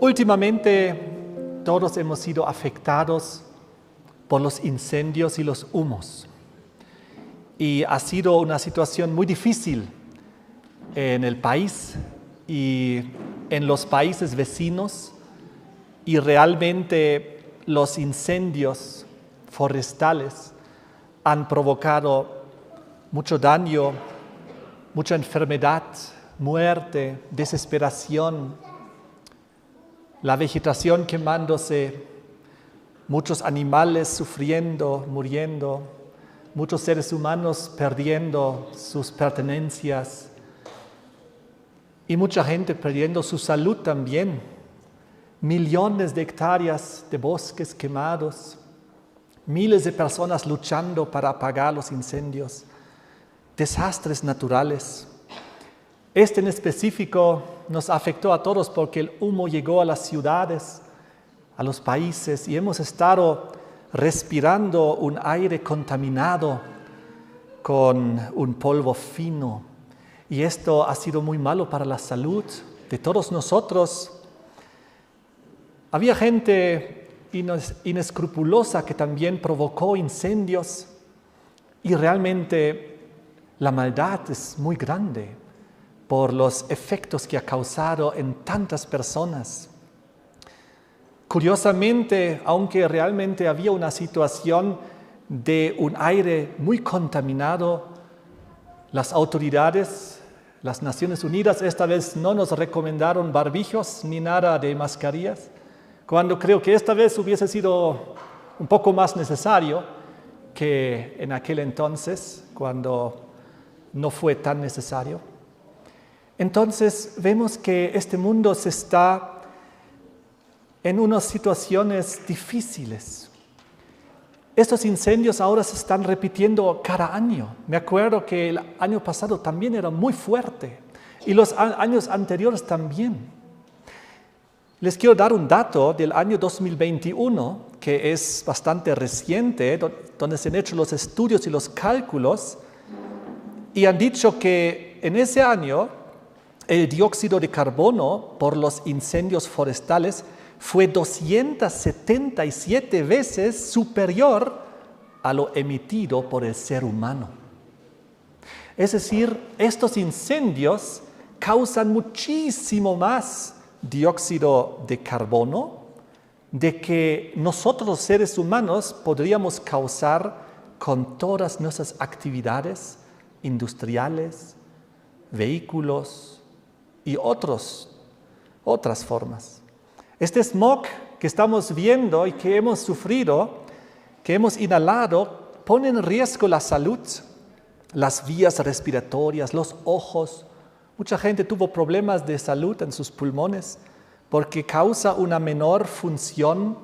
Últimamente todos hemos sido afectados por los incendios y los humos. Y ha sido una situación muy difícil en el país y en los países vecinos. Y realmente los incendios forestales han provocado mucho daño, mucha enfermedad, muerte, desesperación, la vegetación quemándose, muchos animales sufriendo, muriendo, muchos seres humanos perdiendo sus pertenencias y mucha gente perdiendo su salud también. Millones de hectáreas de bosques quemados, miles de personas luchando para apagar los incendios, desastres naturales. Este en específico nos afectó a todos porque el humo llegó a las ciudades, a los países y hemos estado respirando un aire contaminado con un polvo fino. Y esto ha sido muy malo para la salud de todos nosotros. Había gente inescrupulosa que también provocó incendios y realmente la maldad es muy grande por los efectos que ha causado en tantas personas. Curiosamente, aunque realmente había una situación de un aire muy contaminado, las autoridades, las Naciones Unidas, esta vez no nos recomendaron barbijos ni nada de mascarillas, cuando creo que esta vez hubiese sido un poco más necesario que en aquel entonces, cuando no fue tan necesario. Entonces vemos que este mundo se está en unas situaciones difíciles. Estos incendios ahora se están repitiendo cada año. Me acuerdo que el año pasado también era muy fuerte y los años anteriores también. Les quiero dar un dato del año 2021, que es bastante reciente, donde se han hecho los estudios y los cálculos, y han dicho que en ese año el dióxido de carbono por los incendios forestales fue 277 veces superior a lo emitido por el ser humano. Es decir, estos incendios causan muchísimo más dióxido de carbono de que nosotros los seres humanos podríamos causar con todas nuestras actividades industriales, vehículos y otras formas. Este smog que estamos viendo y que hemos sufrido, que hemos inhalado, pone en riesgo la salud, las vías respiratorias, los ojos. Mucha gente tuvo problemas de salud en sus pulmones porque causa una menor función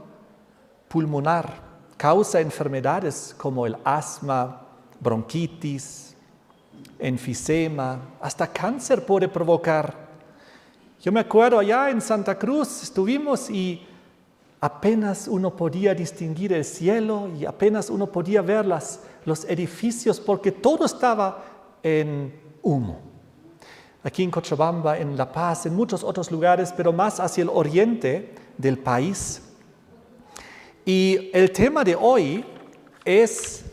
pulmonar, causa enfermedades como el asma, bronquitis, enfisema, hasta cáncer puede provocar. Yo me acuerdo allá en Santa Cruz estuvimos y apenas uno podía distinguir el cielo y apenas uno podía ver los edificios porque todo estaba en humo. Aquí en Cochabamba, en La Paz, en muchos otros lugares, pero más hacia el oriente del país. Y el tema de hoy es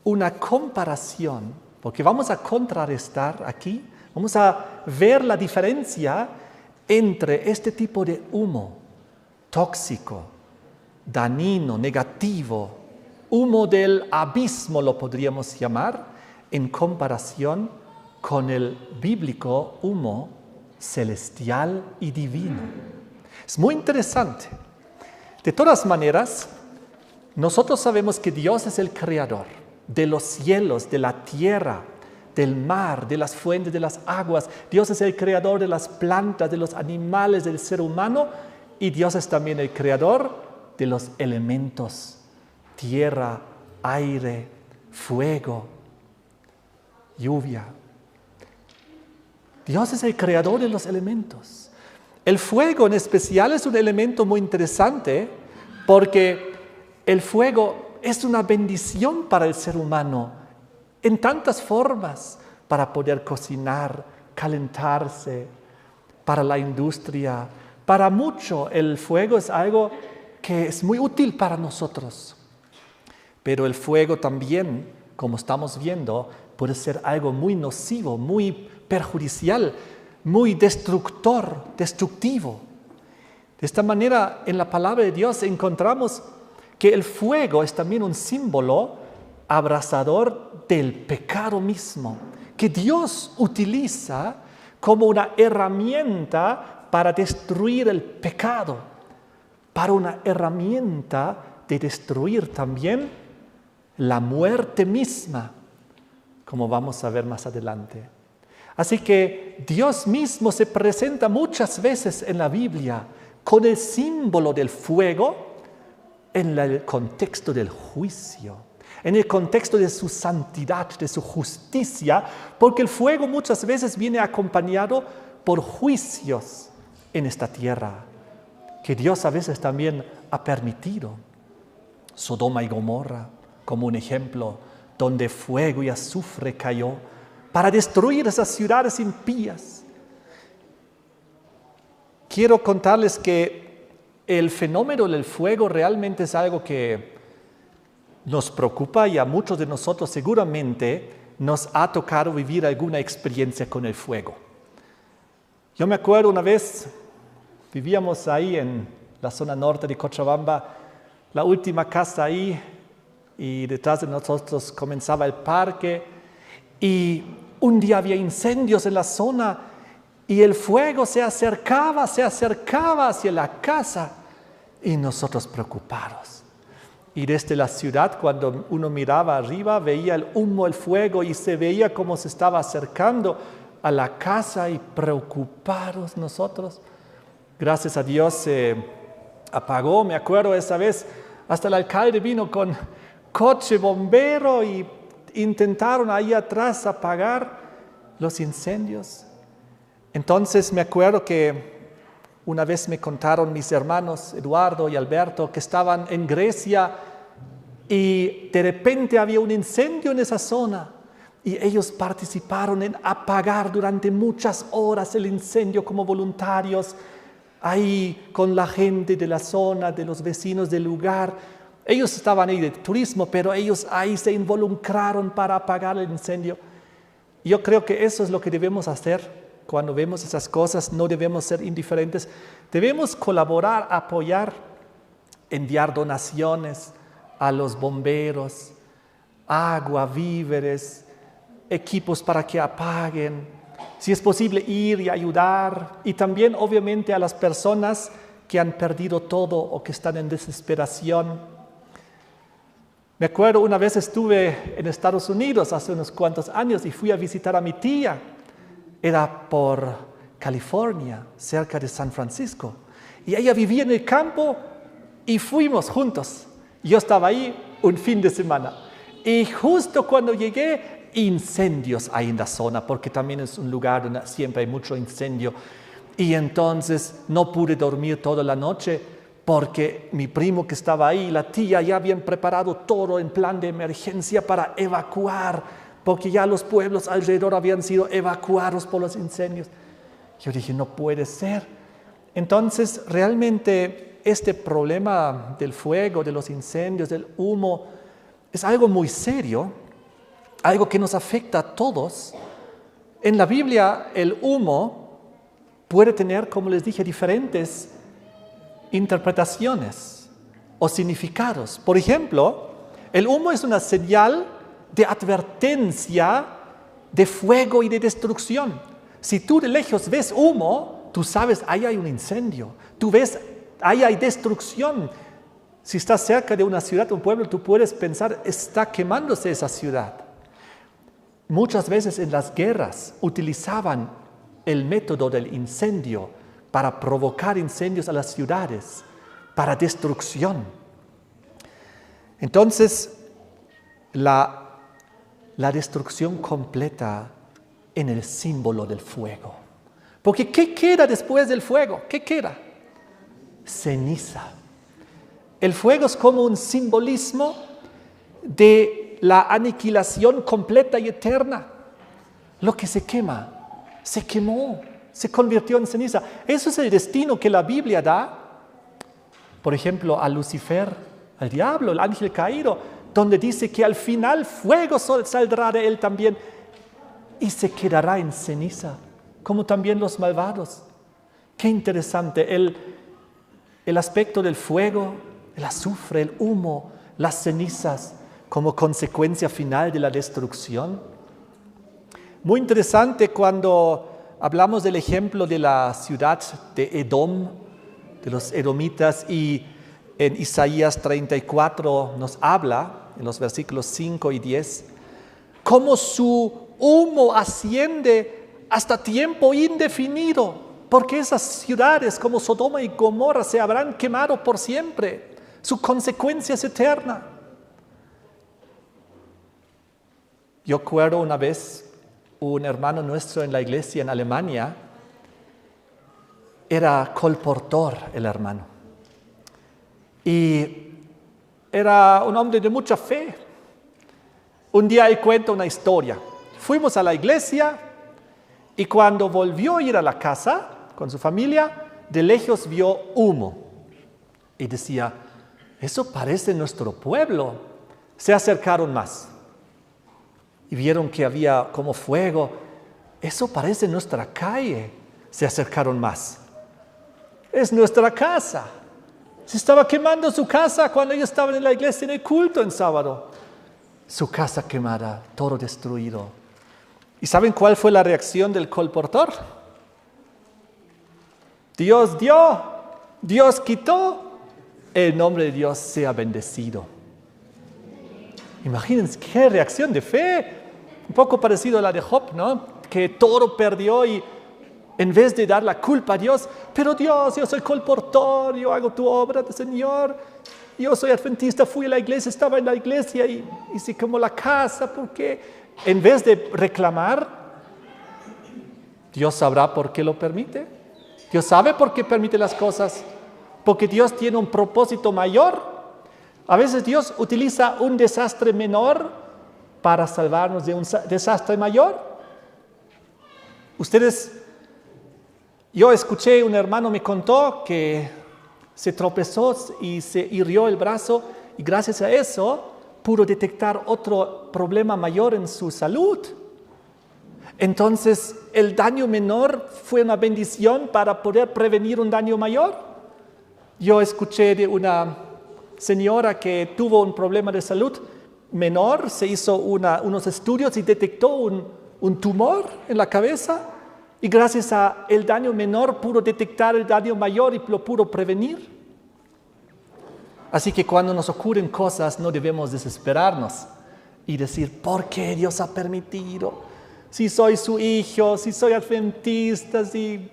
una comparación, porque vamos a contrarrestar aquí, vamos a ver la diferencia entre este tipo de humo tóxico, dañino, negativo, humo del abismo lo podríamos llamar, en comparación con el bíblico humo celestial y divino. Es muy interesante. De todas maneras, nosotros sabemos que Dios es el creador de los cielos, de la tierra, del mar, de las fuentes, de las aguas. Dios es el creador de las plantas, de los animales, del ser humano, y Dios es también el creador de los elementos, tierra, aire, fuego, lluvia. Dios es el creador de los elementos. El fuego en especial es un elemento muy interesante porque el fuego es una bendición para el ser humano en tantas formas, para poder cocinar, calentarse, para la industria, Para mucho el fuego es algo que es muy útil para nosotros. Pero el fuego también, como estamos viendo, puede ser algo muy nocivo, muy perjudicial, muy destructivo. De esta manera, en la palabra de Dios encontramos que el fuego es también un símbolo abrasador del pecado mismo, que Dios utiliza como una herramienta para destruir el pecado, para una herramienta de destruir también la muerte misma, como vamos a ver más adelante. Así que Dios mismo se presenta muchas veces en la Biblia con el símbolo del fuego en el contexto del juicio, en el contexto de su santidad, de su justicia, porque el fuego muchas veces viene acompañado por juicios en esta tierra, que Dios a veces también ha permitido. Sodoma y Gomorra, como un ejemplo, donde fuego y azufre cayó para destruir esas ciudades impías. Quiero contarles que el fenómeno del fuego realmente es algo que nos preocupa y a muchos de nosotros seguramente nos ha tocado vivir alguna experiencia con el fuego. Yo me acuerdo una vez, vivíamos ahí en la zona norte de Cochabamba, la última casa ahí, y detrás de nosotros comenzaba el parque, y un día había incendios en la zona, y el fuego se acercaba hacia la casa, y nosotros preocupados. Y desde la ciudad, cuando uno miraba arriba, veía el humo, el fuego, y se veía cómo se estaba acercando a la casa, y preocupados nosotros. Gracias a Dios se apagó. Me acuerdo esa vez, hasta el alcalde vino con coche bombero y intentaron ahí atrás apagar los incendios. Entonces me acuerdo que una vez me contaron mis hermanos Eduardo y Alberto que estaban en Grecia y de repente había un incendio en esa zona y ellos participaron en apagar durante muchas horas el incendio como voluntarios, ahí con la gente de la zona, de los vecinos del lugar. Ellos estaban ahí de turismo, pero ellos ahí se involucraron para apagar el incendio. Yo creo que eso es lo que debemos hacer cuando vemos esas cosas. No debemos ser indiferentes. Debemos colaborar, apoyar, enviar donaciones a los bomberos, agua, víveres, equipos para que apaguen. Si es posible, ir y ayudar. Y también, obviamente, a las personas que han perdido todo o que están en desesperación. Me acuerdo una vez estuve en Estados Unidos hace unos cuantos años y fui a visitar a mi tía. Era por California, cerca de San Francisco. Y ella vivía en el campo y fuimos juntos. Yo estaba ahí un fin de semana. Y justo cuando llegué, incendios hay en la zona, porque también es un lugar donde siempre hay mucho incendio. Y entonces no pude dormir toda la noche porque mi primo que estaba ahí y la tía ya habían preparado todo en plan de emergencia para evacuar, porque ya los pueblos alrededor habían sido evacuados por los incendios. Yo dije, no puede ser. Entonces, realmente este problema del fuego, de los incendios, del humo, es algo muy serio, algo que nos afecta a todos. En la Biblia, el humo puede tener, como les dije, diferentes interpretaciones o significados. Por ejemplo, el humo es una señal de advertencia de fuego y de destrucción. Si tú de lejos ves humo, tú sabes, ahí hay un incendio. Tú ves, ahí hay destrucción. Si estás cerca de una ciudad o un pueblo, tú puedes pensar, está quemándose esa ciudad. Muchas veces en las guerras utilizaban el método del incendio para provocar incendios a las ciudades, para destrucción. Entonces, la destrucción completa en el símbolo del fuego. Porque ¿qué queda después del fuego? ¿Qué queda? Ceniza. El fuego es como un simbolismo de la aniquilación completa y eterna. Lo que se quema, se quemó. se convirtió en ceniza. Eso es el destino que la Biblia da, por ejemplo, a Lucifer, al diablo, el ángel caído, donde dice que al final fuego saldrá de él también y se quedará en ceniza, como también los malvados. Qué interesante el aspecto del fuego, el azufre, el humo, las cenizas como consecuencia final de la destrucción. Muy interesante cuando hablamos del ejemplo de la ciudad de Edom, de los edomitas, y en Isaías 34 nos habla, en los versículos 5 y 10, cómo su humo asciende hasta tiempo indefinido, porque esas ciudades como Sodoma y Gomorra se habrán quemado por siempre. Su consecuencia es eterna. Yo recuerdo una vez un hermano nuestro en la iglesia en Alemania, era colportor el hermano, y era un hombre de mucha fe. Un día él cuenta una historia. Fuimos a la iglesia y cuando volvió a ir a la casa con su familia, de lejos vio humo y decía, eso parece nuestro pueblo. Se acercaron más y vieron que había como fuego. Eso parece nuestra calle. Se acercaron más. Es nuestra casa. Se estaba quemando su casa cuando ellos estaban en la iglesia en el culto en sábado. Su casa quemada, todo destruido. ¿Y saben cuál fue la reacción del colportor? Dios dio, Dios quitó, el nombre de Dios sea bendecido. Imagínense qué reacción de fe. Un poco parecido a la de Job, ¿no? Que todo perdió y en vez de dar la culpa a Dios, pero Dios, yo soy colportor, yo hago tu obra, Señor, yo soy adventista, fui a la iglesia, estaba en la iglesia y hice como la casa, ¿por qué? En vez de reclamar, Dios sabrá por qué lo permite. Dios sabe por qué permite las cosas, porque Dios tiene un propósito mayor. A veces Dios utiliza un desastre menor para salvarnos de un desastre mayor. Yo escuché, un hermano me contó que se tropezó y se hirió el brazo y gracias a eso pudo detectar otro problema mayor en su salud. Entonces el daño menor fue una bendición para poder prevenir un daño mayor. Yo escuché de una señora que tuvo un problema de salud menor, se hizo unos estudios y detectó un tumor en la cabeza y gracias a el daño menor pudo detectar el daño mayor y lo pudo prevenir. Así que cuando nos ocurren cosas no debemos desesperarnos y decir, ¿por qué Dios ha permitido? Si soy su hijo, si soy adventista, si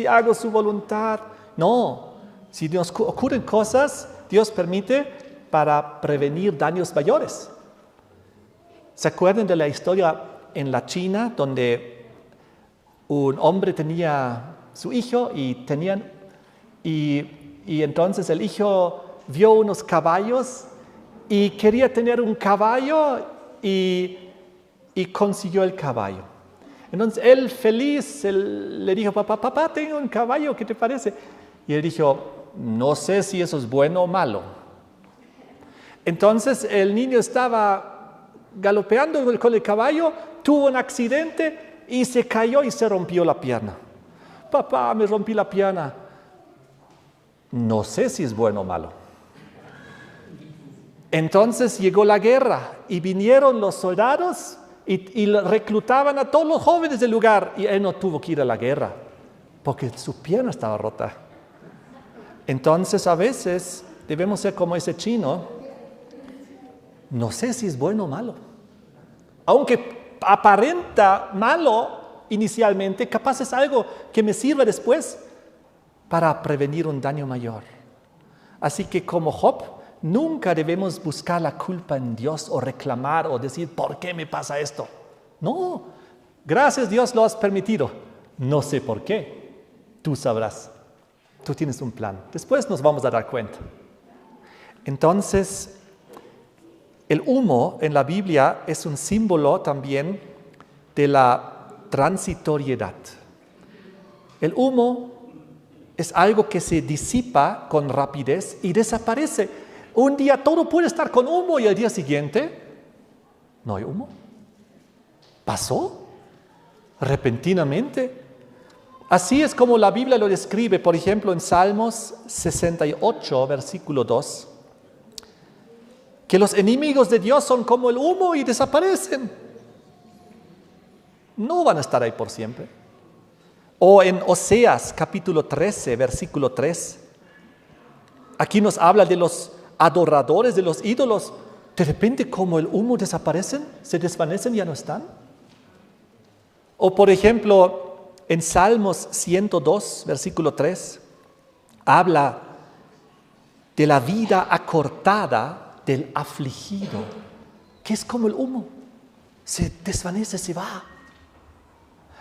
hago su voluntad. No, si nos ocurren cosas, Dios permite para prevenir daños mayores. ¿Se acuerdan de la historia en la China donde un hombre tenía su hijo y entonces el hijo vio unos caballos y quería tener un caballo y consiguió el caballo? Entonces él feliz le dijo, papá, tengo un caballo, ¿qué te parece? Y él dijo, no sé si eso es bueno o malo. Entonces el niño estaba galopeando con el caballo, tuvo un accidente y se cayó y se rompió la pierna. Papá, me rompí la pierna. No sé si es bueno o malo. Entonces llegó la guerra y vinieron los soldados y reclutaban a todos los jóvenes del lugar y él no tuvo que ir a la guerra porque su pierna estaba rota. Entonces a veces debemos ser como ese chino. No sé si es bueno o malo. Aunque aparenta malo inicialmente, capaz es algo que me sirva después para prevenir un daño mayor. Así que como Job, nunca debemos buscar la culpa en Dios o reclamar o decir, ¿por qué me pasa esto? No, gracias Dios lo has permitido. No sé por qué, tú sabrás. Tú tienes un plan. Después nos vamos a dar cuenta. Entonces, el humo en la Biblia es un símbolo también de la transitoriedad. El humo es algo que se disipa con rapidez y desaparece. Un día todo puede estar con humo y al día siguiente no hay humo. Pasó repentinamente. Así es como la Biblia lo describe, por ejemplo, en Salmos 68, versículo 2, que los enemigos de Dios son como el humo y desaparecen. No van a estar ahí por siempre. O en Oseas, capítulo 13, versículo 3, aquí nos habla de los adoradores de los ídolos. De repente, como el humo desaparecen, se desvanecen, ya no están. O por ejemplo, en Salmos 102, versículo 3, habla de la vida acortada del afligido, que es como el humo, se desvanece, se va.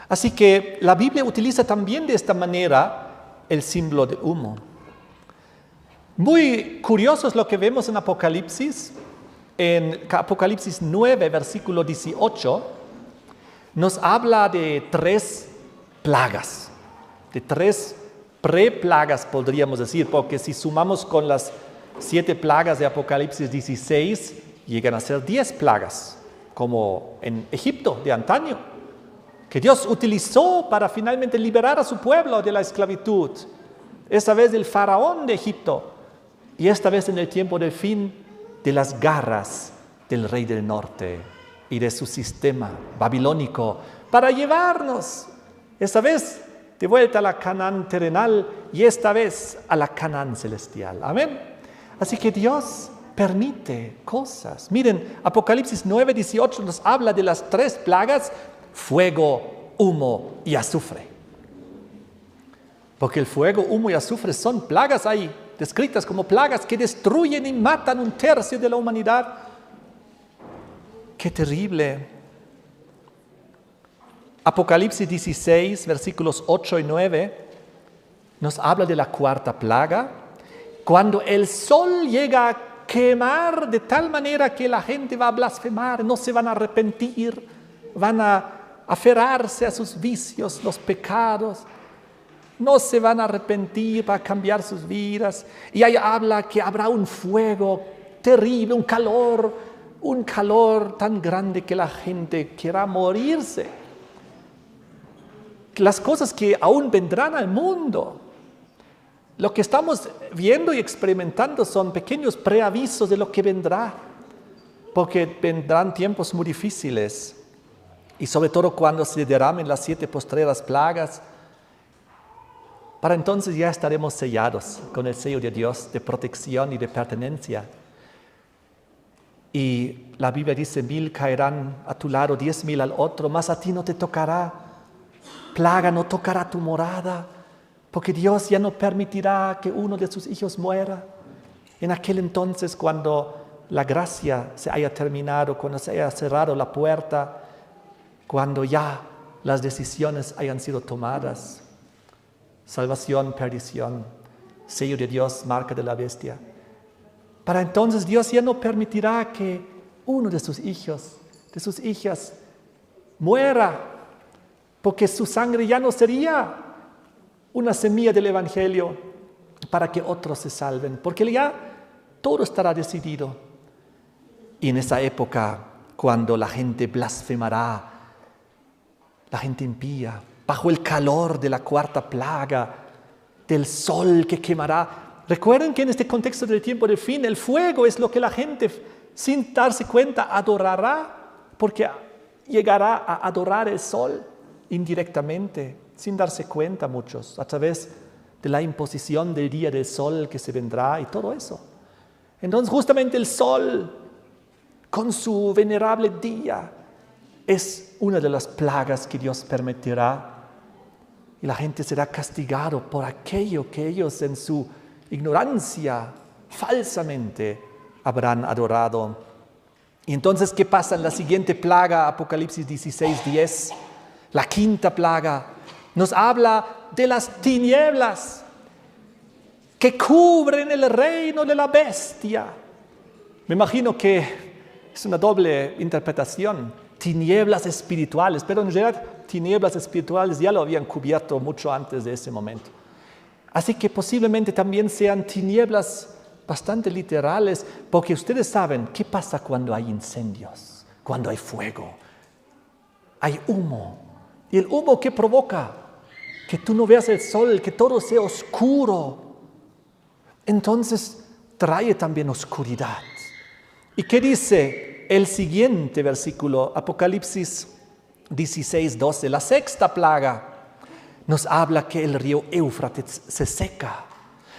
Así que la Biblia utiliza también de esta manera el símbolo del humo. Muy curioso es lo que vemos en Apocalipsis 9, versículo 18, nos habla de 3 plagas, de 3 preplagas podríamos decir, porque si sumamos con las 7 plagas de Apocalipsis 16, llegan a ser 10 plagas, como en Egipto de antaño, que Dios utilizó para finalmente liberar a su pueblo de la esclavitud, esta vez del faraón de Egipto, y esta vez en el tiempo del fin de las garras del rey del norte y de su sistema babilónico, para llevarnos, esta vez de vuelta a la Canaán terrenal y esta vez a la Canaán celestial. Amén. Así que Dios permite cosas. Miren, Apocalipsis 9, 18 nos habla de las 3 plagas: fuego, humo y azufre. Porque el fuego, humo y azufre son plagas ahí, descritas como plagas que destruyen y matan 1/3 de la humanidad. ¡Qué terrible! Apocalipsis 16, versículos 8 y 9, nos habla de la 4ª plaga, cuando el sol llega a quemar de tal manera que la gente va a blasfemar, no se van a arrepentir, van a aferrarse a sus vicios, los pecados, no se van a arrepentir para cambiar sus vidas. Y ahí habla que habrá un fuego terrible, un calor tan grande que la gente quiera morirse. Las cosas que aún vendrán al mundo, lo que estamos viendo y experimentando son pequeños preavisos de lo que vendrá, porque vendrán tiempos muy difíciles. Y sobre todo cuando se derramen las 7 postreras plagas, para entonces ya estaremos sellados con el sello de Dios de protección y de pertenencia. Y la Biblia dice: 1000 caerán a tu lado, 10,000 al otro, mas a ti no te tocará. Plaga no tocará tu morada, porque Dios ya no permitirá que uno de sus hijos muera. En aquel entonces, cuando la gracia se haya terminado, cuando se haya cerrado la puerta, cuando ya las decisiones hayan sido tomadas, salvación, perdición, sello de Dios, marca de la bestia. Para entonces Dios ya no permitirá que uno de sus hijos, de sus hijas, muera, porque su sangre ya no sería una semilla del Evangelio para que otros se salven, porque ya todo estará decidido. Y en esa época, cuando la gente blasfemará, la gente impía, bajo el calor de la 4ª plaga, del sol que quemará. Recuerden que en este contexto del tiempo del fin, el fuego es lo que la gente, sin darse cuenta, adorará, porque llegará a adorar el sol indirectamente, sin darse cuenta muchos, a través de la imposición del día del sol que se vendrá y todo eso. Entonces justamente el sol, con su venerable día, es una de las plagas que Dios permitirá, y la gente será castigado por aquello que ellos en su ignorancia falsamente habrán adorado. Y entonces, ¿qué pasa en la siguiente plaga? Apocalipsis 16, 10, la 5ª plaga, nos habla de las tinieblas que cubren el reino de la bestia. Me imagino que es una doble interpretación. tinieblas espirituales, pero en realidad tinieblas espirituales ya lo habían cubierto mucho antes de ese momento. Así que posiblemente también sean tinieblas bastante literales, porque ustedes saben qué pasa cuando hay incendios, cuando hay fuego, hay humo. ¿Y el humo qué provoca? Que tú no veas el sol, que todo sea oscuro. Entonces trae también oscuridad. ¿Y qué dice el siguiente versículo? Apocalipsis 16:12, la sexta plaga nos habla que el río Éufrates se seca.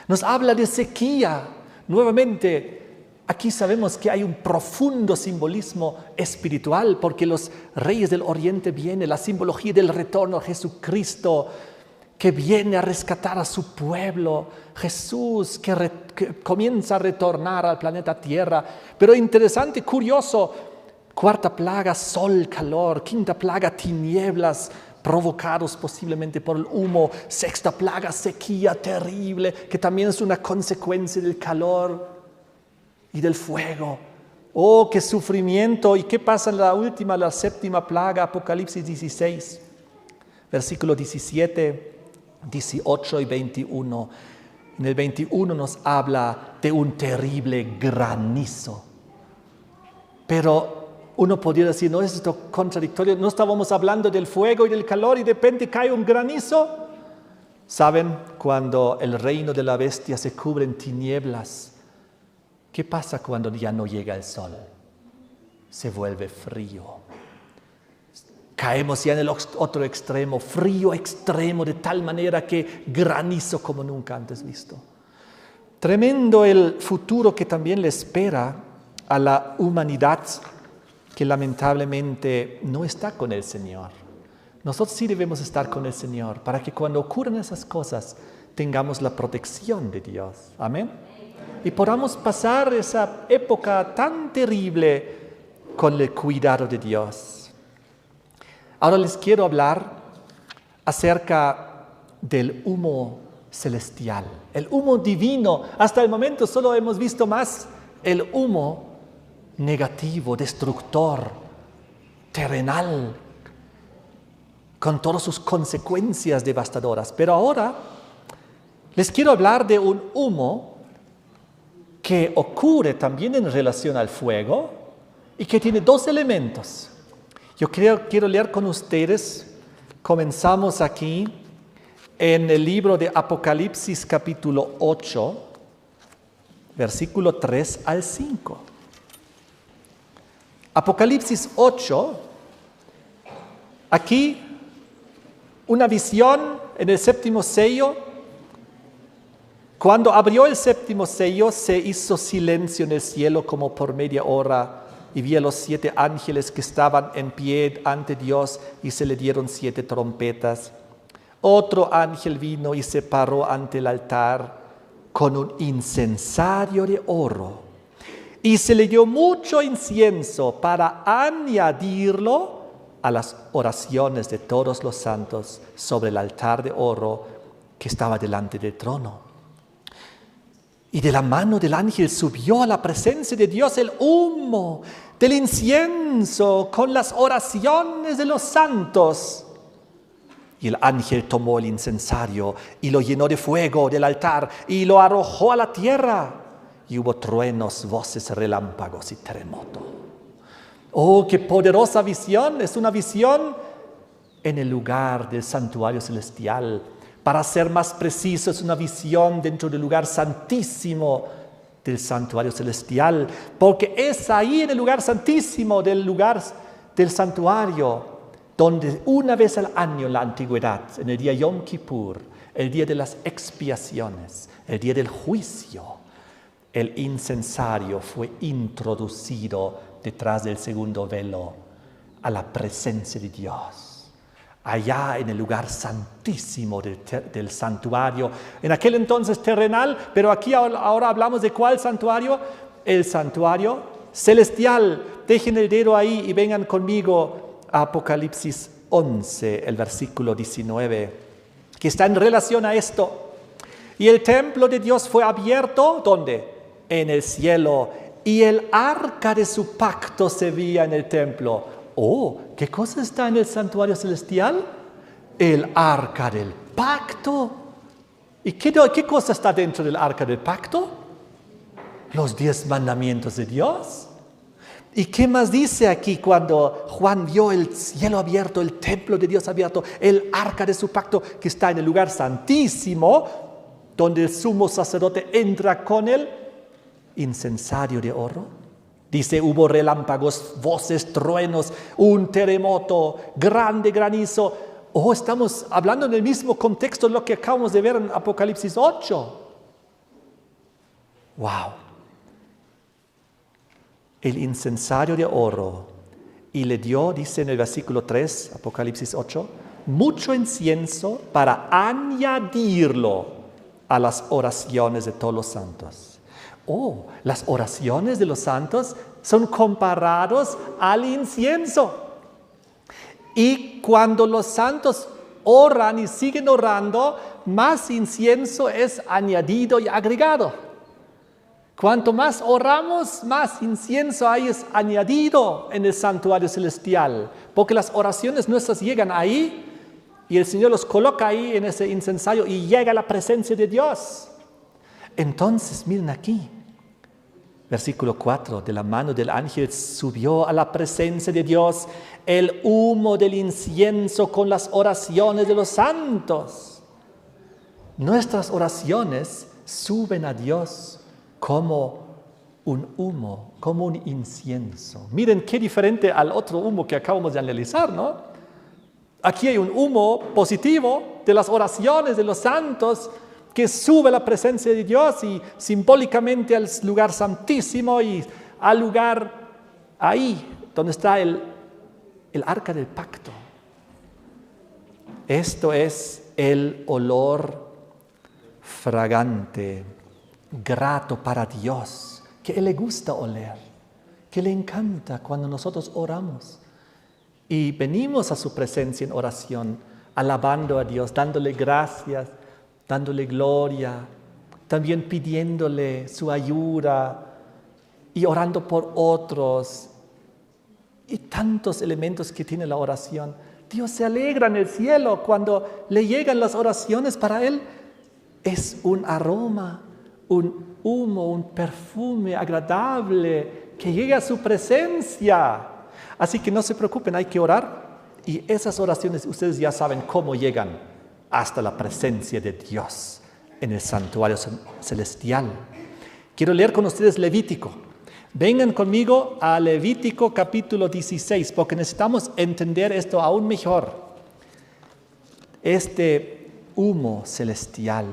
Nos habla de sequía. Nuevamente, aquí sabemos que hay un profundo simbolismo espiritual porque los reyes del Oriente vienen, la simbología del retorno a Jesucristo que viene a rescatar a su pueblo, Jesús que comienza a retornar al planeta Tierra. Pero interesante, curioso, cuarta plaga, sol, calor, quinta plaga, tinieblas, provocados posiblemente por el humo, sexta plaga, sequía terrible, que también es una consecuencia del calor y del fuego. ¡Oh, qué sufrimiento! ¿Y qué pasa en la última, la séptima plaga? Apocalipsis 16, versículo 17, 18 y 21. En el 21 nos habla de un terrible granizo. Pero uno podría decir, ¿no es esto contradictorio? ¿No estábamos hablando del fuego y del calor y de repente cae un granizo? ¿Saben? Cuando el reino de la bestia se cubre en tinieblas, ¿qué pasa cuando ya no llega el sol? Se vuelve frío. Caemos ya en el otro extremo, frío extremo, de tal manera que granizo como nunca antes visto. Tremendo el futuro que también le espera a la humanidad que lamentablemente no está con el Señor. Nosotros sí debemos estar con el Señor para que cuando ocurran esas cosas tengamos la protección de Dios. Amén. Y podamos pasar esa época tan terrible con el cuidado de Dios. Ahora les quiero hablar acerca del humo celestial, el humo divino. Hasta el momento solo hemos visto más el humo negativo, destructor, terrenal, con todas sus consecuencias devastadoras. Pero ahora les quiero hablar de un humo que ocurre también en relación al fuego y que tiene dos elementos. Yo quiero leer con ustedes, comenzamos aquí en el libro de Apocalipsis capítulo 8, versículo 3 al 5. Apocalipsis 8, aquí una visión en el séptimo sello. Cuando abrió el séptimo sello, se hizo silencio en el cielo como por media hora, y vi a los 7 ángeles que estaban en pie ante Dios, y se le dieron 7 trompetas. Otro ángel vino y se paró ante el altar con un incensario de oro. Y se le dio mucho incienso para añadirlo a las oraciones de todos los santos sobre el altar de oro que estaba delante del trono. Y de la mano del ángel subió a la presencia de Dios el humo del incienso con las oraciones de los santos. Y el ángel tomó el incensario y lo llenó de fuego del altar y lo arrojó a la tierra. Y hubo truenos, voces, relámpagos y terremoto. ¡Oh, qué poderosa visión! Es una visión en el lugar del santuario celestial. Para ser más preciso, es una visión dentro del lugar santísimo del santuario celestial, porque es ahí en el lugar santísimo del santuario, donde una vez al año en la antigüedad, en el día Yom Kippur, el día de las expiaciones, el día del juicio, el incensario fue introducido detrás del segundo velo a la presencia de Dios, allá en el lugar santísimo del santuario, en aquel entonces terrenal, pero aquí ahora hablamos de ¿cuál santuario? El santuario celestial. Dejen el dedo ahí y vengan conmigo a Apocalipsis 11, el versículo 19, que está en relación a esto. Y el templo de Dios fue abierto, ¿dónde? En el cielo, y el arca de su pacto se veía en el templo. Oh, ¿qué cosa está en el santuario celestial? El arca del pacto. ¿Y qué cosa está dentro del arca del pacto? Los 10 mandamientos de Dios. ¿Y qué más dice aquí cuando Juan vio el cielo abierto, el templo de Dios abierto, el arca de su pacto que está en el lugar santísimo, donde el sumo sacerdote entra con el incensario de oro? Dice, hubo relámpagos, voces, truenos, un terremoto, grande granizo. Oh, estamos hablando en el mismo contexto de lo que acabamos de ver en Apocalipsis 8. ¡Wow! El incensario de oro, y le dio, dice en el versículo 3, Apocalipsis 8, mucho incienso para añadirlo a las oraciones de todos los santos. Oh, las oraciones de los santos son comparados al incienso. Y cuando los santos oran y siguen orando, más incienso es añadido y agregado. Cuanto más oramos, más incienso hay es añadido en el santuario celestial, porque las oraciones nuestras llegan ahí y el Señor los coloca ahí en ese incensario y llega a la presencia de Dios. Entonces, miren aquí, versículo 4, de la mano del ángel subió a la presencia de Dios el humo del incienso con las oraciones de los santos. Nuestras oraciones suben a Dios como un humo, como un incienso. Miren qué diferente al otro humo que acabamos de analizar, ¿no? Aquí hay un humo positivo de las oraciones de los santos que sube a la presencia de Dios y simbólicamente al lugar santísimo y al lugar ahí donde está el arca del pacto. Esto es el olor fragante, grato para Dios, que Él le gusta oler, que le encanta cuando nosotros oramos. Y venimos a su presencia en oración, alabando a Dios, dándole gracias, dándole gloria, también pidiéndole su ayuda y orando por otros. Y tantos elementos que tiene la oración. Dios se alegra en el cielo cuando le llegan las oraciones para Él. Es un aroma, un humo, un perfume agradable que llega a su presencia. Así que no se preocupen, hay que orar. Y esas oraciones ustedes ya saben cómo llegan hasta la presencia de Dios en el santuario celestial. Quiero leer con ustedes Levítico. Vengan conmigo a Levítico capítulo 16, porque necesitamos entender esto aún mejor. Este humo celestial.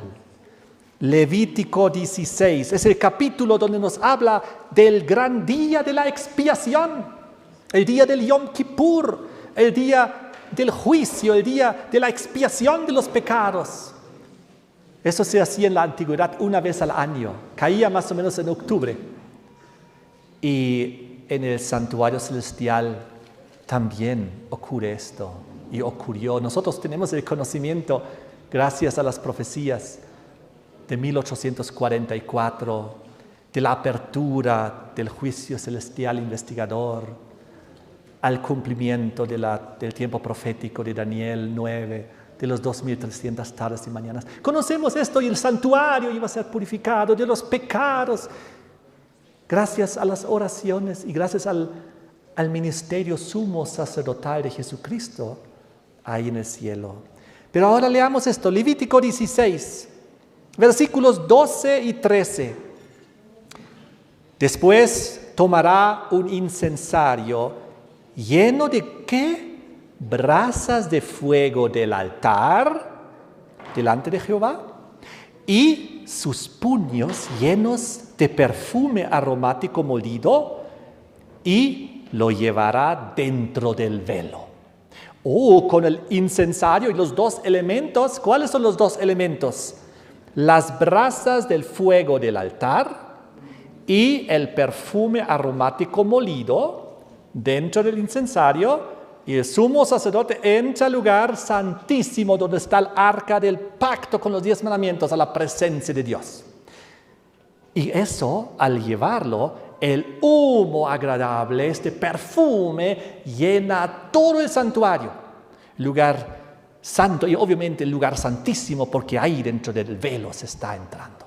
Levítico 16 es el capítulo donde nos habla del gran día de la expiación, el día del Yom Kippur, el día del juicio, el día de la expiación de los pecados. Eso se hacía en la antigüedad una vez al año, caía más o menos en octubre. Y en el santuario celestial también ocurre esto, y ocurrió. Nosotros tenemos el conocimiento, gracias a las profecías, de 1844, de la apertura del juicio celestial investigador, al cumplimiento del tiempo profético de Daniel 9, de los 2300 tardes y mañanas. Conocemos esto y el santuario iba a ser purificado de los pecados, gracias a las oraciones y gracias al ministerio sumo sacerdotal de Jesucristo ahí en el cielo. Pero ahora leamos esto, Levítico 16. Versículos 12 y 13. Después tomará un incensario lleno de ¿qué? Brasas de fuego del altar delante de Jehová y sus puños llenos de perfume aromático molido y lo llevará dentro del velo. Con el incensario y los dos elementos. ¿Cuáles son los dos elementos? Las brasas del fuego del altar y el perfume aromático molido dentro del incensario, y el sumo sacerdote entra al lugar santísimo donde está el arca del pacto con los 10 mandamientos a la presencia de Dios. Y eso, al llevarlo, el humo agradable, este perfume, llena todo el santuario, el lugar santo y obviamente el lugar santísimo, porque ahí dentro del velo se está entrando,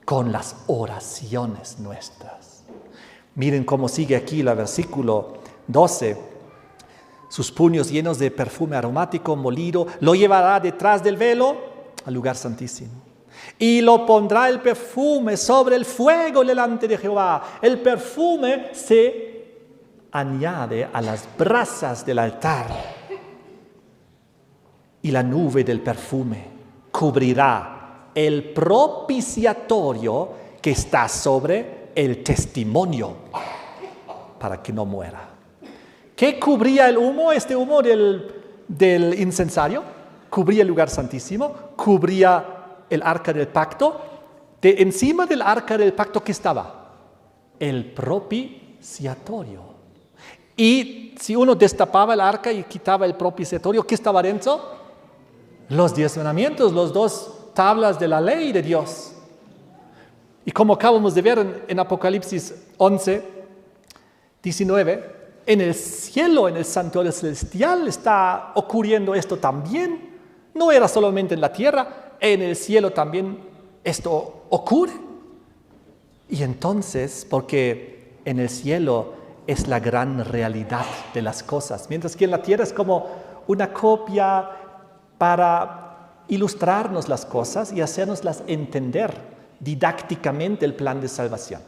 con las oraciones nuestras. Miren cómo sigue aquí el versículo 12. Sus puños llenos de perfume aromático molido, lo llevará detrás del velo al lugar santísimo. Y lo pondrá el perfume sobre el fuego delante de Jehová. El perfume se añade a las brasas del altar. Y la nube del perfume cubrirá el propiciatorio que está sobre el testimonio para que no muera. ¿Qué cubría el humo? Este humo del incensario. Cubría el lugar santísimo, cubría el arca del pacto. Encima del arca del pacto, ¿qué estaba? El propiciatorio. Y si uno destapaba el arca y quitaba el propiciatorio, ¿qué estaba dentro? Los 10 mandamientos, los 2 tablas de la ley de Dios. Y como acabamos de ver en Apocalipsis 11, 19, en el cielo, en el santuario celestial, está ocurriendo esto también. No era solamente en la tierra, en el cielo también esto ocurre. Y entonces, porque en el cielo es la gran realidad de las cosas, mientras que en la tierra es como una copia para ilustrarnos las cosas y hacernoslas entender didácticamente el plan de salvación.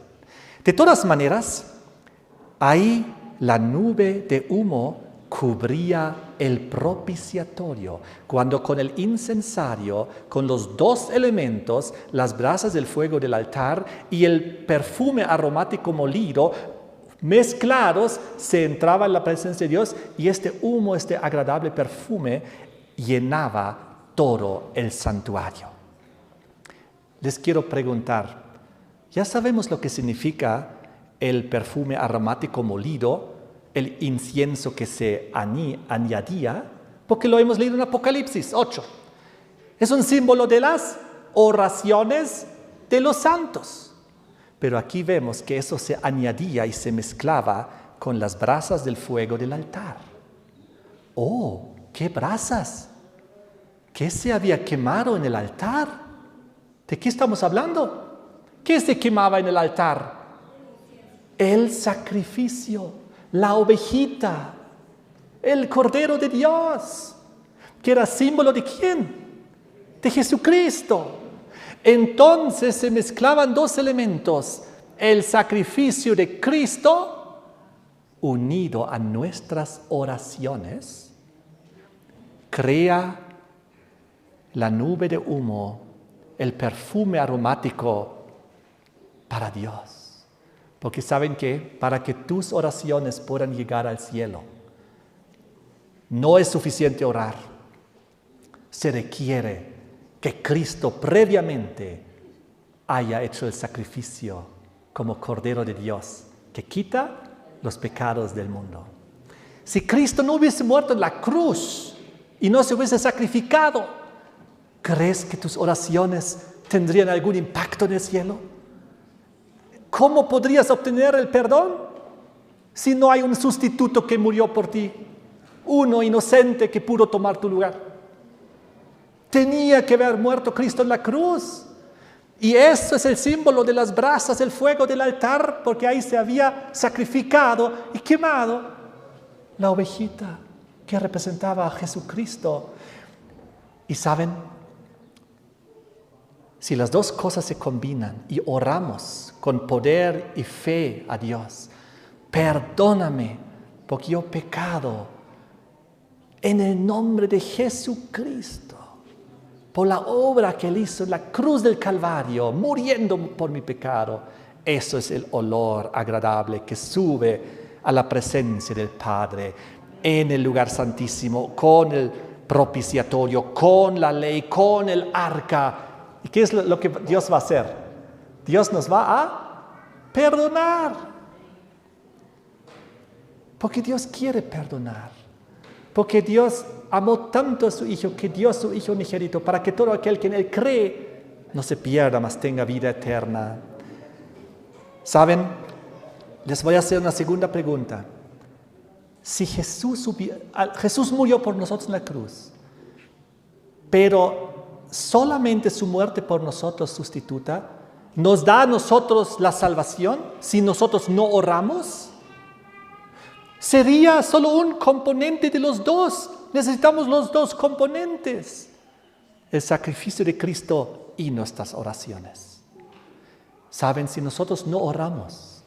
De todas maneras, ahí la nube de humo cubría el propiciatorio, cuando con el incensario, con los 2 elementos, las brasas del fuego del altar y el perfume aromático molido, mezclados, se entraba en la presencia de Dios y este humo, este agradable perfume, llenaba todo el santuario. Les quiero preguntar, ¿ya sabemos lo que significa el perfume aromático molido, el incienso que se añadía? Porque lo hemos leído en Apocalipsis 8. Es un símbolo de las oraciones de los santos. Pero aquí vemos que eso se añadía y se mezclaba con las brasas del fuego del altar. ¡Oh! ¿Qué brasas? ¿Qué se había quemado en el altar? ¿De qué estamos hablando? ¿Qué se quemaba en el altar? El sacrificio, la ovejita, el Cordero de Dios, que era símbolo ¿de quién? De Jesucristo. Entonces se mezclaban 2 elementos, el sacrificio de Cristo unido a nuestras oraciones, crea la nube de humo, el perfume aromático para Dios. Porque ¿saben qué? Para que tus oraciones puedan llegar al cielo, no es suficiente orar. Se requiere que Cristo previamente haya hecho el sacrificio como Cordero de Dios, que quita los pecados del mundo. Si Cristo no hubiese muerto en la cruz y no se hubiese sacrificado, ¿crees que tus oraciones tendrían algún impacto en el cielo? ¿Cómo podrías obtener el perdón si no hay un sustituto que murió por ti? Uno inocente que pudo tomar tu lugar. Tenía que haber muerto Cristo en la cruz. Y eso es el símbolo de las brasas del fuego del altar, porque ahí se había sacrificado y quemado la ovejita que representaba a Jesucristo. Y saben, si las 2 cosas se combinan y oramos con poder y fe a Dios, perdóname porque yo he pecado en el nombre de Jesucristo, por la obra que Él hizo en la cruz del Calvario, muriendo por mi pecado. Eso es el olor agradable que sube a la presencia del Padre en el lugar santísimo, con el propiciatorio, con la ley, con el arca. ¿Y qué es lo que Dios va a hacer? Dios nos va a perdonar. Porque Dios quiere perdonar. Porque Dios amó tanto a su Hijo que dio a su Hijo unigénito para que todo aquel que en Él cree no se pierda, mas tenga vida eterna. ¿Saben? les voy a hacer una segunda pregunta. Si Jesús murió por nosotros en la cruz, pero solamente su muerte por nosotros sustituta, ¿nos da a nosotros la salvación si nosotros no oramos? Sería solo un componente de los dos. Necesitamos los dos componentes. El sacrificio de Cristo y nuestras oraciones. Saben, si nosotros no oramos,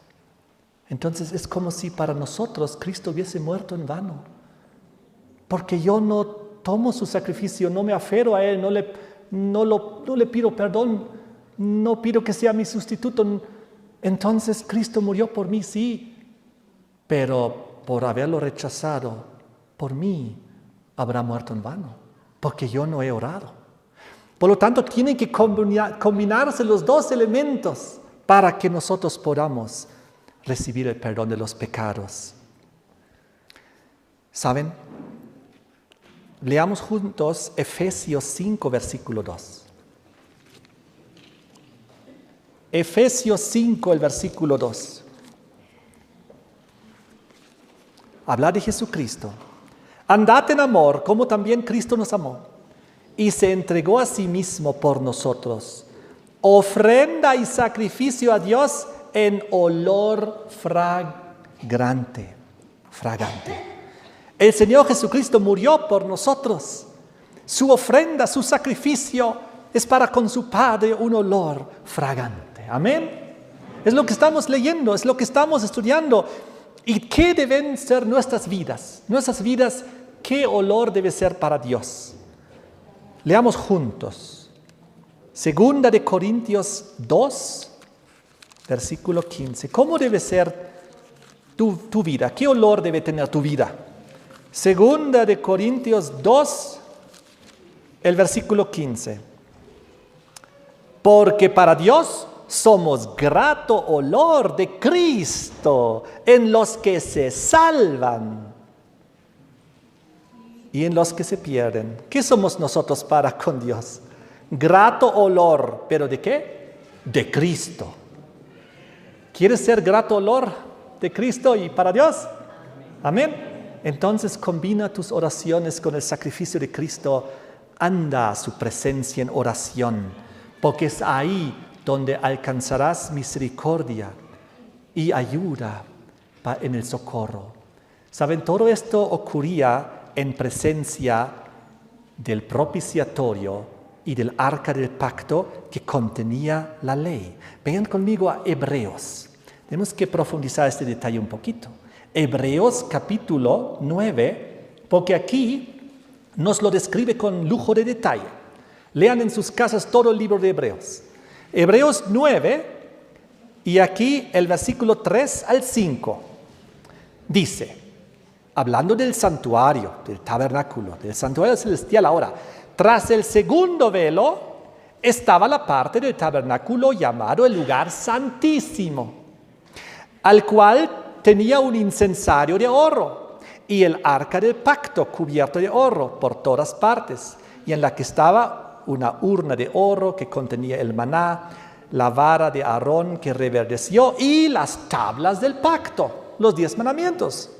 entonces es como si para nosotros Cristo hubiese muerto en vano. Porque yo no tomo su sacrificio, no me aferro a Él, no le pido perdón, no pido que sea mi sustituto. Entonces Cristo murió por mí, sí, pero por haberlo rechazado, por mí habrá muerto en vano, porque yo no he orado. Por lo tanto, tienen que combinarse los dos elementos para que nosotros podamos recibir el perdón de los pecados. ¿Saben? Leamos juntos Efesios 5, versículo 2. Efesios 5, el versículo 2. Habla de Jesucristo. Andad en amor, como también Cristo nos amó, y se entregó a sí mismo por nosotros, ofrenda y sacrificio a Dios en olor fragante. El Señor Jesucristo murió por nosotros. Su ofrenda, su sacrificio es para con su Padre un olor fragante. Amén. Es lo que estamos leyendo, es lo que estamos estudiando. ¿Y qué deben ser nuestras vidas? Nuestras vidas, ¿qué olor debe ser para Dios? Leamos juntos. Segunda de Corintios 2, versículo 15. ¿Cómo debe ser tu vida? ¿Qué olor debe tener tu vida? Segunda de Corintios 2, el versículo 15. Porque para Dios somos grato olor de Cristo en los que se salvan y en los que se pierden. ¿Qué somos nosotros para con Dios? Grato olor, ¿pero de qué? De Cristo. ¿Quieres ser grato olor de Cristo y para Dios? Amén. Entonces combina tus oraciones con el sacrificio de Cristo. Anda a su presencia en oración, porque es ahí donde alcanzarás misericordia y ayuda en el socorro. ¿Saben? Todo esto ocurría en presencia del propiciatorio y del arca del pacto que contenía la ley. Vengan conmigo a Hebreos. Tenemos que profundizar este detalle un poquito. Hebreos capítulo 9, porque aquí nos lo describe con lujo de detalle. Lean en sus casas todo el libro de Hebreos. Hebreos 9, y aquí el versículo 3 al 5, dice, hablando del santuario, del tabernáculo, del santuario celestial ahora, tras el segundo velo estaba la parte del tabernáculo llamado el lugar santísimo, al cual tenía un incensario de oro y el arca del pacto cubierto de oro por todas partes, y en la que estaba una urna de oro que contenía el maná, la vara de Aarón que reverdeció y las tablas del pacto, los 10 mandamientos.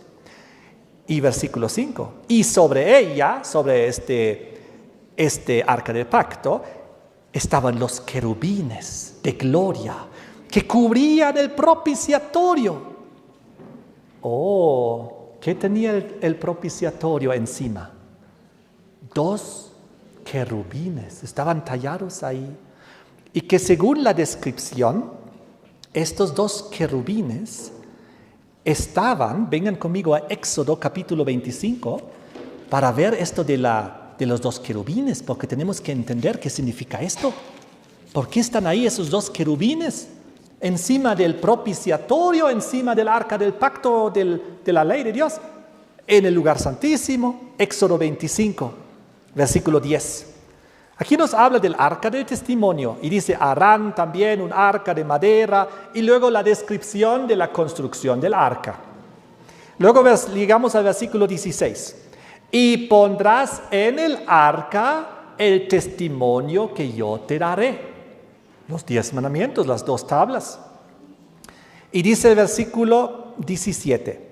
Y versículo 5, y sobre ella, sobre este arca del pacto, estaban los querubines de gloria que cubrían el propiciatorio. Oh, ¿qué tenía el propiciatorio encima? 2 querubines, estaban tallados ahí. Y que según la descripción, estos 2 querubines estaban, vengan conmigo a Éxodo capítulo 25, para ver esto de los 2 querubines, porque tenemos que entender qué significa esto. ¿Por qué están ahí esos 2 querubines? Encima del propiciatorio, encima del arca del pacto de la ley de Dios, en el lugar santísimo. Éxodo 25, versículo 10. Aquí nos habla del arca del testimonio y dice, harán también un arca de madera, y luego la descripción de la construcción del arca. Luego llegamos al versículo 16. Y pondrás en el arca el testimonio que yo te daré. Los 10 mandamientos, las 2 tablas. Y dice el versículo 17,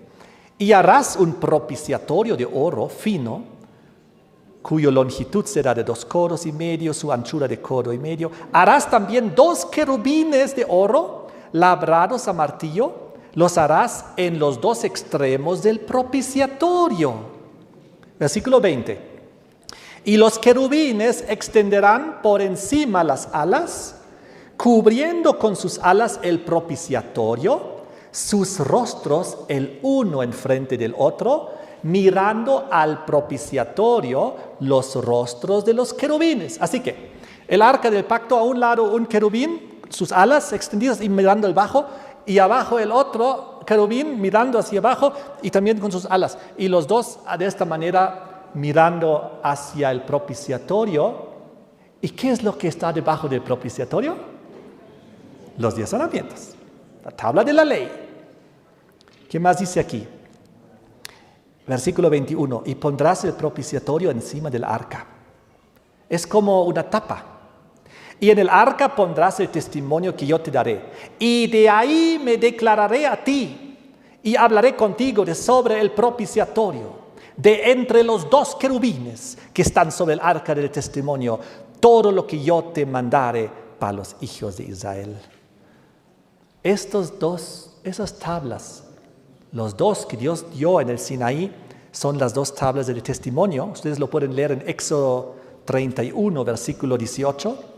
y harás un propiciatorio de oro fino, cuya longitud será de 2 codos y medio, su anchura de codo y medio. Harás también 2 querubines de oro, labrados a martillo, los harás en los 2 extremos del propiciatorio. Versículo 20, y los querubines extenderán por encima las alas, cubriendo con sus alas el propiciatorio, sus rostros el uno enfrente del otro, mirando al propiciatorio los rostros de los querubines. Así que el arca del pacto, a un lado un querubín, sus alas extendidas y mirando abajo, y abajo el otro querubín mirando hacia abajo y también con sus alas. Y los dos de esta manera mirando hacia el propiciatorio. ¿Y qué es lo que está debajo del propiciatorio? Los 10 mandamientos, la tabla de la ley. ¿Qué más dice aquí? Versículo 21, y pondrás el propiciatorio encima del arca. Es como una tapa. Y en el arca pondrás el testimonio que yo te daré. Y de ahí me declararé a ti y hablaré contigo de sobre el propiciatorio, de entre los 2 querubines que están sobre el arca del testimonio, todo lo que yo te mandare para los hijos de Israel. Esas tablas, los 2 que Dios dio en el Sinaí, son las 2 tablas del testimonio. Ustedes lo pueden leer en Éxodo 31, versículo 18.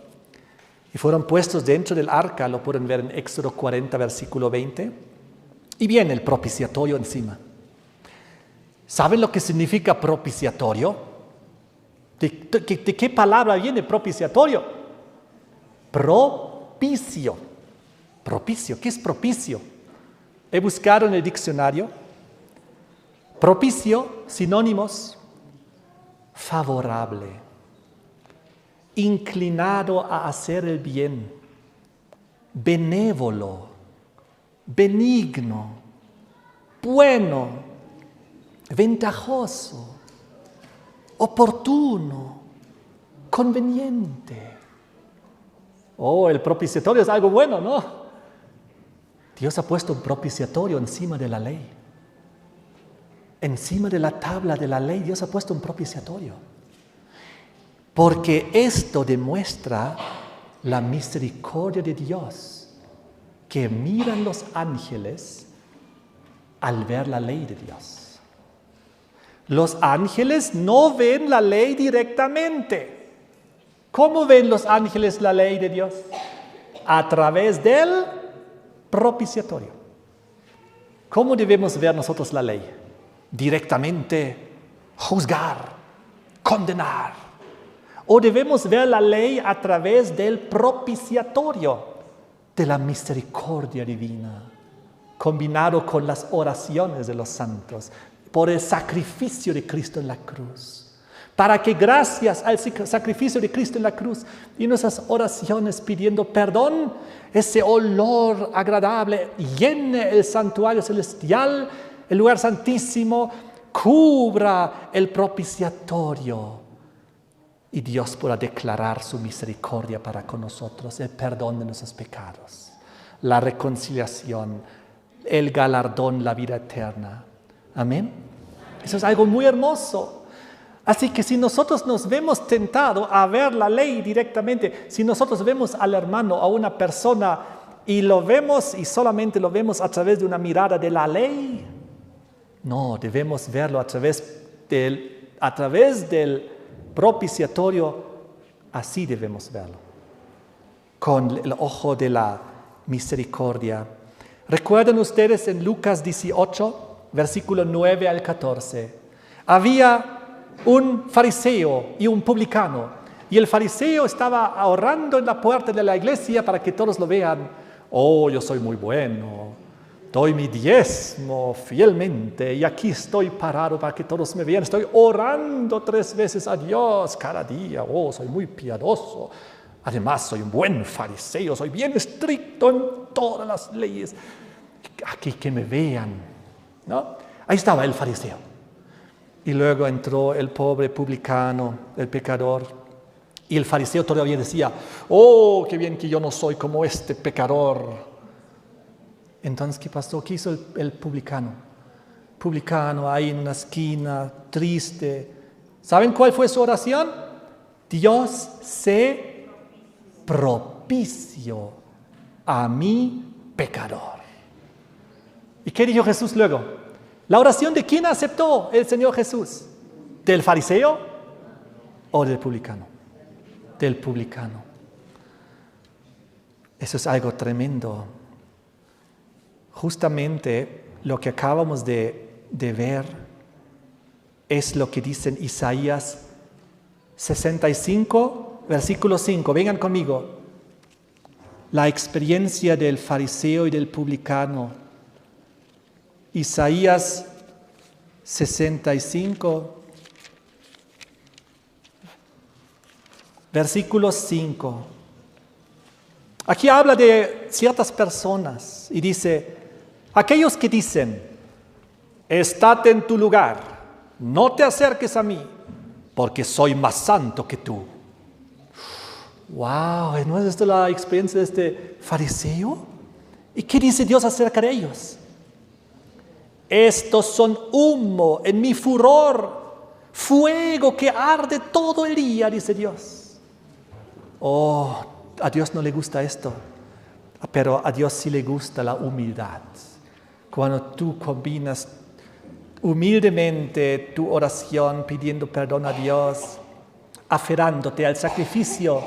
Y fueron puestos dentro del arca, lo pueden ver en Éxodo 40, versículo 20. Y viene el propiciatorio encima. ¿Saben lo que significa propiciatorio? ¿De qué palabra viene propiciatorio? Propicio. Propicio, ¿qué es propicio? He buscado en el diccionario. Propicio, sinónimos: favorable, inclinado a hacer el bien, benévolo, benigno, bueno, ventajoso, oportuno, conveniente. Oh, el propiciatorio es algo bueno, ¿no? Dios ha puesto un propiciatorio encima de la ley. Encima de la tabla de la ley, Dios ha puesto un propiciatorio. Porque esto demuestra la misericordia de Dios, que miran los ángeles al ver la ley de Dios. Los ángeles no ven la ley directamente. ¿Cómo ven los ángeles la ley de Dios? A través del propiciatorio. ¿Cómo debemos ver nosotros la ley? Directamente juzgar, condenar. O debemos ver la ley a través del propiciatorio, de la misericordia divina, combinado con las oraciones de los santos, por el sacrificio de Cristo en la cruz. Para que gracias al sacrificio de Cristo en la cruz y nuestras oraciones pidiendo perdón, ese olor agradable llene el santuario celestial, el lugar santísimo, cubra el propiciatorio. Y Dios pueda declarar su misericordia para con nosotros, el perdón de nuestros pecados, la reconciliación, el galardón, la vida eterna. Amén. Eso es algo muy hermoso. Así que si nosotros nos vemos tentados a ver la ley directamente, si nosotros vemos al hermano, a una persona, y lo vemos y solamente lo vemos a través de una mirada de la ley, no, debemos verlo a través del propiciatorio, así debemos verlo, con el ojo de la misericordia. ¿Recuerdan ustedes en Lucas 18, versículo 9 al 14? Había un fariseo y un publicano, y el fariseo estaba ahorrando en la puerta de la iglesia para que todos lo vean. Oh, yo soy muy bueno, doy mi diezmo fielmente y aquí estoy parado para que todos me vean. Estoy orando 3 veces a Dios cada día. Oh, soy muy piadoso. Además, soy un buen fariseo, soy bien estricto en todas las leyes. Aquí que me vean, ¿no? Ahí estaba el fariseo. Y luego entró el pobre publicano, el pecador. Y el fariseo todavía decía, oh, qué bien que yo no soy como este pecador. Entonces, ¿qué pasó? ¿Qué hizo el publicano? Publicano ahí en una esquina, triste. ¿Saben cuál fue su oración? Dios sé propicio a mi pecador. ¿Y qué dijo Jesús luego? ¿La oración de quién aceptó el Señor Jesús? ¿Del fariseo o del publicano? Del publicano. Eso es algo tremendo. Justamente lo que acabamos de ver es lo que dice en Isaías 65, versículo 5. Vengan conmigo. La experiencia del fariseo y del publicano. Isaías 65, versículo 5. Aquí habla de ciertas personas y dice, aquellos que dicen, estate en tu lugar, no te acerques a mí, porque soy más santo que tú. Wow, ¿no es esto la experiencia de este fariseo? ¿Y qué dice Dios acerca de ellos? Estos son humo en mi furor, fuego que arde todo el día, dice Dios. Oh, a Dios no le gusta esto, pero a Dios sí le gusta la humildad. Cuando tú combinas humildemente tu oración pidiendo perdón a Dios, aferrándote al sacrificio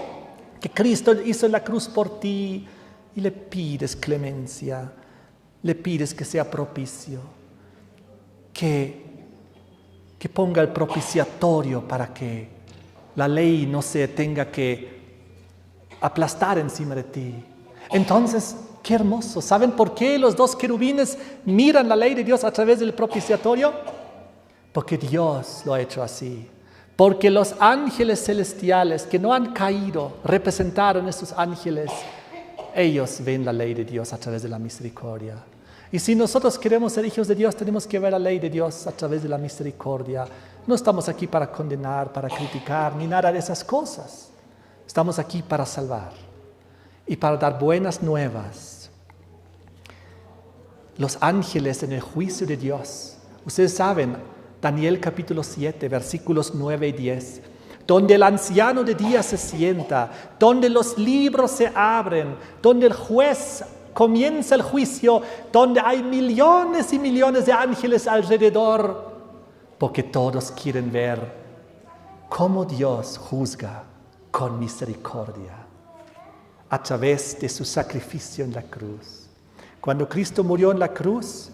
que Cristo hizo en la cruz por ti y le pides clemencia, le pides que sea propicio, que ponga el propiciatorio para que la ley no se tenga que aplastar encima de ti. Entonces, qué hermoso. ¿Saben por qué los dos querubines miran la ley de Dios a través del propiciatorio? Porque Dios lo ha hecho así. Porque los ángeles celestiales que no han caído, representaron esos ángeles, ellos ven la ley de Dios a través de la misericordia. Y si nosotros queremos ser hijos de Dios, tenemos que ver la ley de Dios a través de la misericordia. No estamos aquí para condenar, para criticar, ni nada de esas cosas. Estamos aquí para salvar y para dar buenas nuevas. Los ángeles en el juicio de Dios. Ustedes saben, Daniel capítulo 7, versículos 9 y 10. Donde el anciano de día se sienta, donde los libros se abren, donde el juez comienza el juicio, donde hay millones y millones de ángeles alrededor, porque todos quieren ver cómo Dios juzga con misericordia a través de su sacrificio en la cruz. Cuando Cristo murió en la cruz,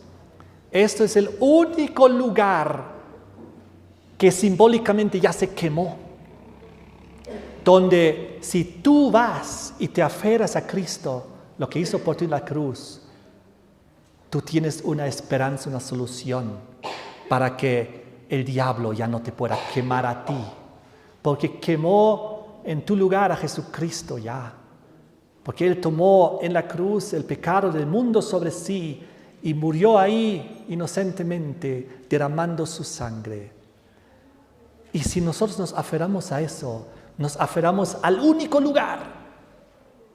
esto es el único lugar que simbólicamente ya se quemó, donde si tú vas y te aferras a Cristo, lo que hizo por ti en la cruz, tú tienes una esperanza, una solución para que el diablo ya no te pueda quemar a ti, porque quemó en tu lugar a Jesucristo ya, porque Él tomó en la cruz el pecado del mundo sobre sí y murió ahí inocentemente derramando su sangre. Y si nosotros nos aferramos a eso, nos aferramos al único lugar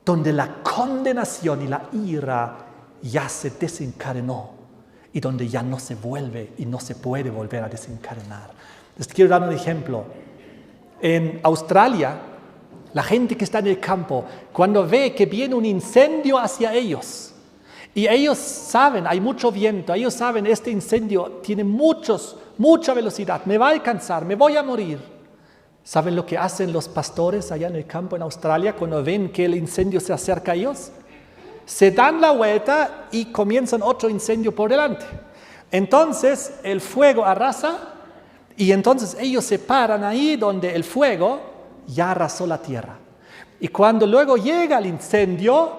donde la condenación y la ira ya se desencadenó y donde ya no se vuelve y no se puede volver a desencadenar. Les quiero dar un ejemplo. En Australia, la gente que está en el campo, cuando ve que viene un incendio hacia ellos, y ellos saben, hay mucho viento, ellos saben, este incendio tiene mucha velocidad, me va a alcanzar, me voy a morir. ¿Saben lo que hacen los pastores allá en el campo en Australia cuando ven que el incendio se acerca a ellos? Se dan la vuelta y comienzan otro incendio por delante. Entonces el fuego arrasa y entonces ellos se paran ahí donde el fuego ya arrasó la tierra. Y cuando luego llega el incendio,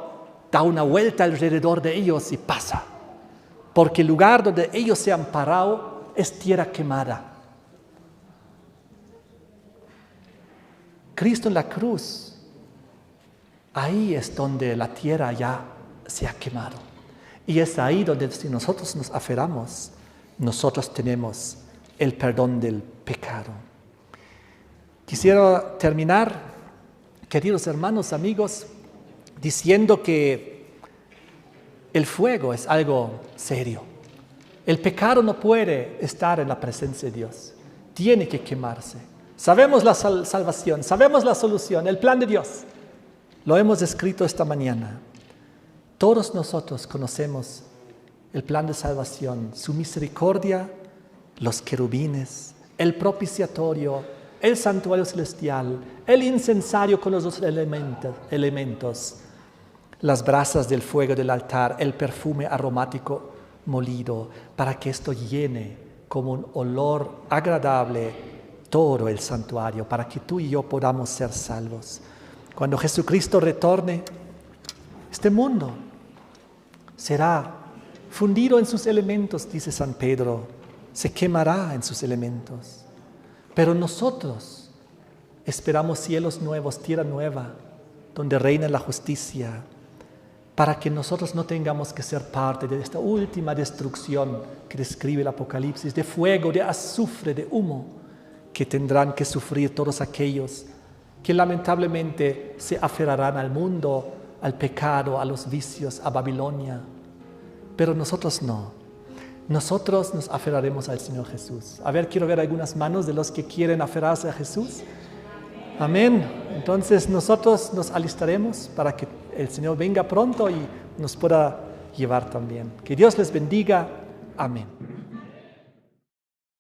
da una vuelta alrededor de ellos y pasa. Porque el lugar donde ellos se han parado es tierra quemada. Cristo en la cruz, ahí es donde la tierra ya se ha quemado. Y es ahí donde si nosotros nos aferramos, nosotros tenemos el perdón del pecado. Quisiera terminar, queridos hermanos, amigos, diciendo que el fuego es algo serio. El pecado no puede estar en la presencia de Dios. Tiene que quemarse. Sabemos la salvación, sabemos la solución, el plan de Dios. Lo hemos escrito esta mañana. Todos nosotros conocemos el plan de salvación, su misericordia, los querubines, el propiciatorio, el santuario celestial, el incensario con los dos elementos, las brasas del fuego del altar, el perfume aromático molido, para que esto llene como un olor agradable todo el santuario, para que tú y yo podamos ser salvos. Cuando Jesucristo retorne, este mundo será fundido en sus elementos, dice San Pedro, se quemará en sus elementos. Pero nosotros esperamos cielos nuevos, tierra nueva, donde reina la justicia, para que nosotros no tengamos que ser parte de esta última destrucción que describe el Apocalipsis, de fuego, de azufre, de humo, que tendrán que sufrir todos aquellos que lamentablemente se aferrarán al mundo, al pecado, a los vicios, a Babilonia. Pero nosotros no. Nosotros nos aferraremos al Señor Jesús. A ver, quiero ver algunas manos de los que quieren aferrarse a Jesús. Amén. Entonces nosotros nos alistaremos para que el Señor venga pronto y nos pueda llevar también. Que Dios les bendiga. Amén.